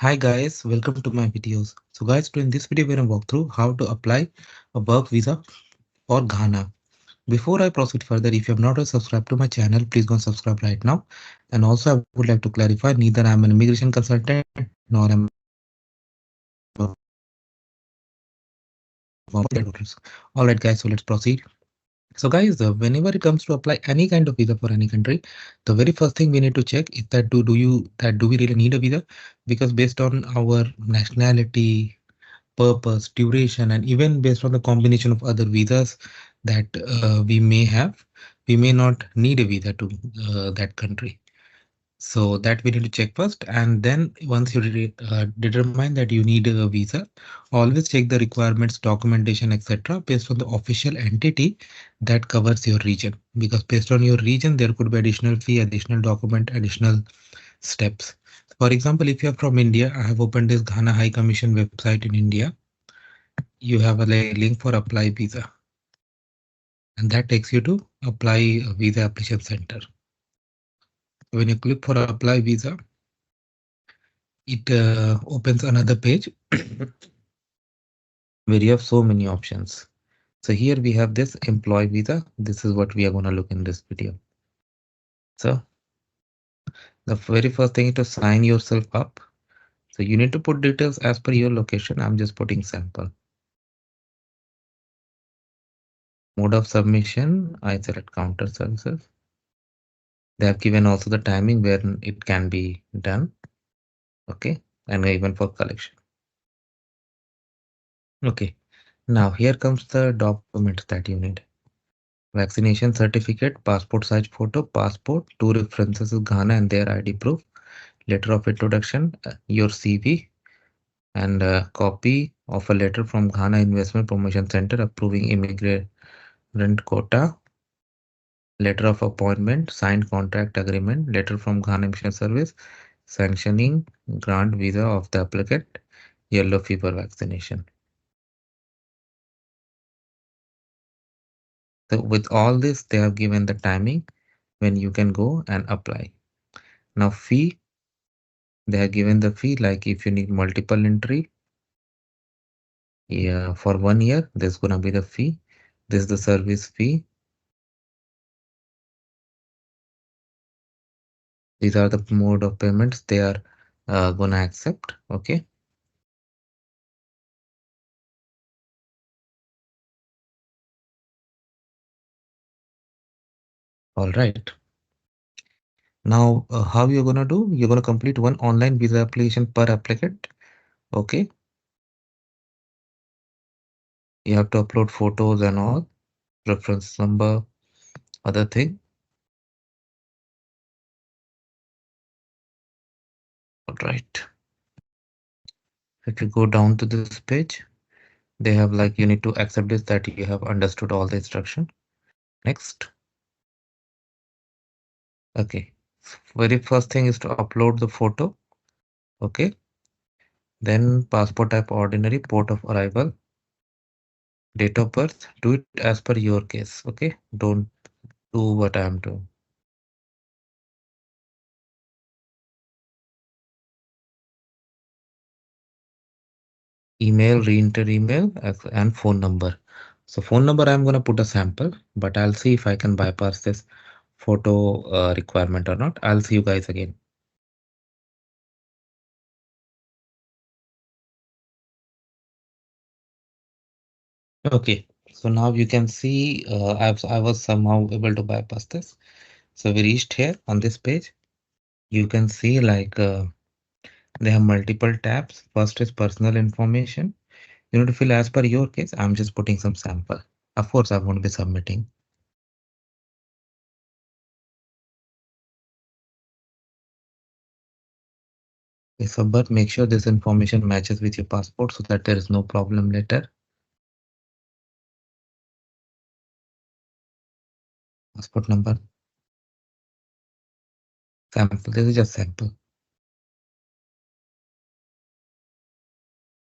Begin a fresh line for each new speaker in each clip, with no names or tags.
Hi guys, welcome to my videos. So guys, in this video we're gonna walk through how to apply a work visa for Ghana. Before I proceed further, if you have not yet subscribed to my channel, please go and subscribe right now. And also I would like to clarify, neither I'm an immigration consultant nor am I a former daughters. Alright guys, so let's proceed. So guys, whenever it comes to apply any kind of visa for any country, the very first thing we need to check is that do we really need a visa? Because based on our nationality, purpose, duration, and even based on the combination of other visas that we may have, we may not need a visa to that country. So that we need to check first, and then once you determine that you need a visa, always check the requirements, documentation, etc., based on the official entity that covers your region. Because based on your region, there could be additional fee, additional document, additional steps. For example, if you are from India, I have opened this Ghana High Commission website in India. You have a link for apply visa, and that takes you to apply a visa application center. When you click for apply visa, it opens another page where you have so many options. So here we have this employee visa. This is what we are going to look in this video. So the very first thing is to sign yourself up. So you need to put details as per your location. I'm just putting sample. Mode of submission, I select counter services. They have given also the timing where it can be done. Okay, and even for collection. Okay, now here comes the documents that you need. Vaccination certificate, passport size photo, passport, two references of Ghana and their ID proof, letter of introduction, your CV, and a copy of a letter from Ghana Investment Promotion Center approving immigrant quota, letter of appointment, signed contract agreement, letter from Ghana Mission Service, sanctioning grant visa of the applicant, yellow fever vaccination. So with all this, they have given the timing when you can go and apply. Now fee, they have given the fee like if you need multiple entry, yeah, for 1 year, there's gonna be the fee. This is the service fee. These are the mode of payments they are gonna accept. Okay. All right. Now, how you're gonna do? You're gonna complete one online visa application per applicant. Okay. You have to upload photos and all, reference number, other thing. All right. If you go down to this page, they have like you need to accept this that you have understood all the instruction. Next. Okay. Very first thing is to upload the photo. Okay. Then passport type ordinary, port of arrival, date of birth. Do it as per your case. Okay. Don't do what I am doing. Email, re-enter email and phone number. So phone number, I'm going to put a sample, but I'll see if I can bypass this photo requirement or not. I'll see you guys again. Okay. So now you can see I was somehow able to bypass this. So we reached here on this page. You can see like they have multiple tabs. First is personal information. You need to fill as per your case. I'm just putting some sample. Of course, I won't be submitting. Okay, so but make sure this information matches with your passport so that there is no problem later. Passport number, sample. This is just sample.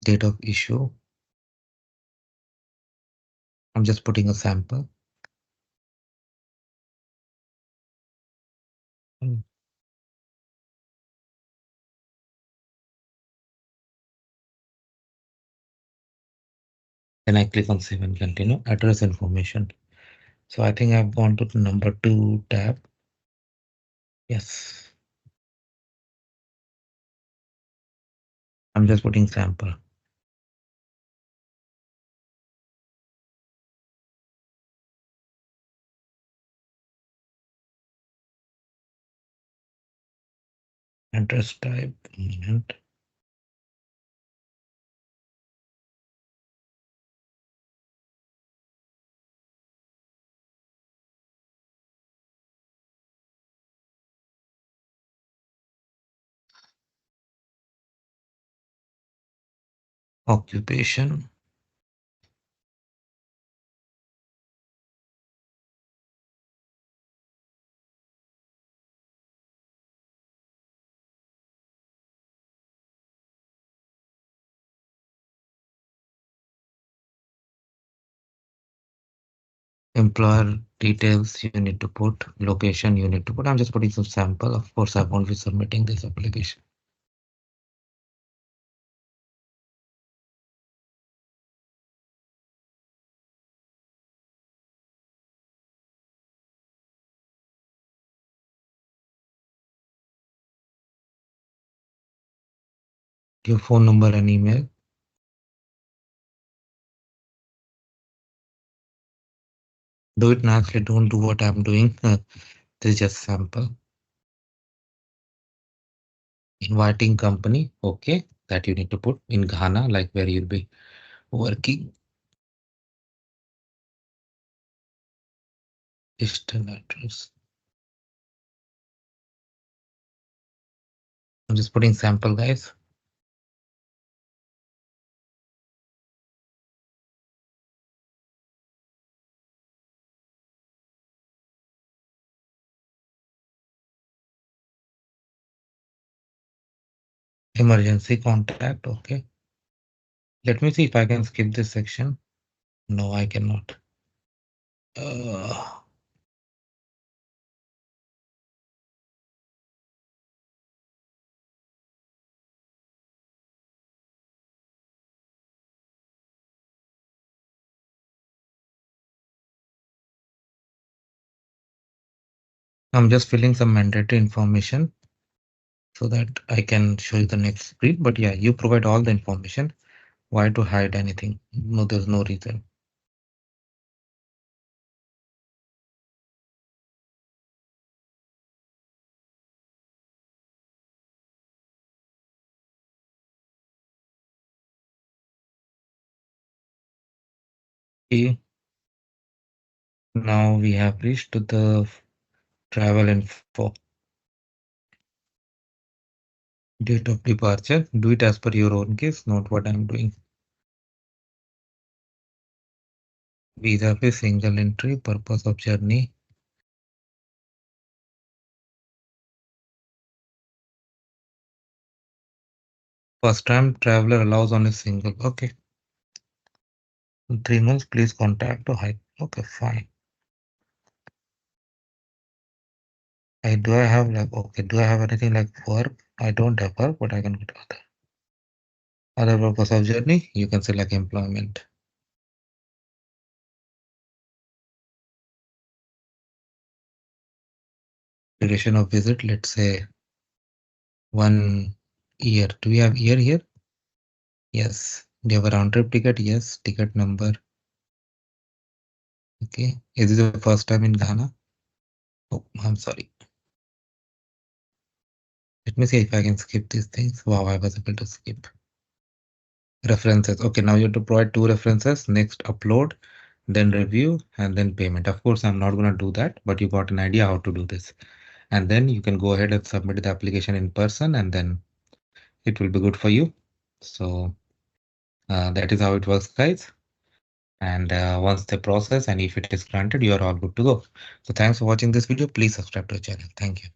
Date of issue. I'm just putting a sample. Mm. Then I click on save and continue. Address information. So I think I've gone to the number 2 tab. Yes. I'm just putting sample. Address type. And occupation. Employer details you need to put. Location you need to put. I'm just putting some sample. Of course, I won't be submitting this application. Your phone number and email. Do it naturally. Don't do what I'm doing. This is just sample. Inviting company. Okay. That you need to put in Ghana, like where you'll be working. Eastern address. I'm just putting sample, guys. Emergency contact. Okay. Let me see if I can skip this section. No, I cannot. Uh, I'm just filling some mandatory information so that I can show you the next screen. But yeah, you provide all the information. Why to hide anything? No, there's no reason. Okay, now we have reached to the travel info. Date of departure. Do it as per your own case, not what I'm doing. Visa पे single entry. Purpose of journey. First time traveler allows only single. Okay. 3 months, please contact to hide. Okay, fine. Do I have like, okay, do I have anything like work? I don't have work, but I can get other. Other purpose of journey, you can select employment. Duration of visit, let's say 1 year. Do we have year here? Yes. Do you have a round trip ticket? Yes. Ticket number. Okay. Is this the first time in Ghana? Oh, I'm sorry. Let me see if I can skip these things. Wow, I was able to skip. References. Okay, now you have to provide 2 references. Next, upload, then review, and then payment. Of course, I'm not going to do that, but you got an idea how to do this. And then you can go ahead and submit the application in person, and then it will be good for you. So that is how it works, guys. And once they process and if it is granted, you are all good to go. So thanks for watching this video. Please subscribe to the channel. Thank you.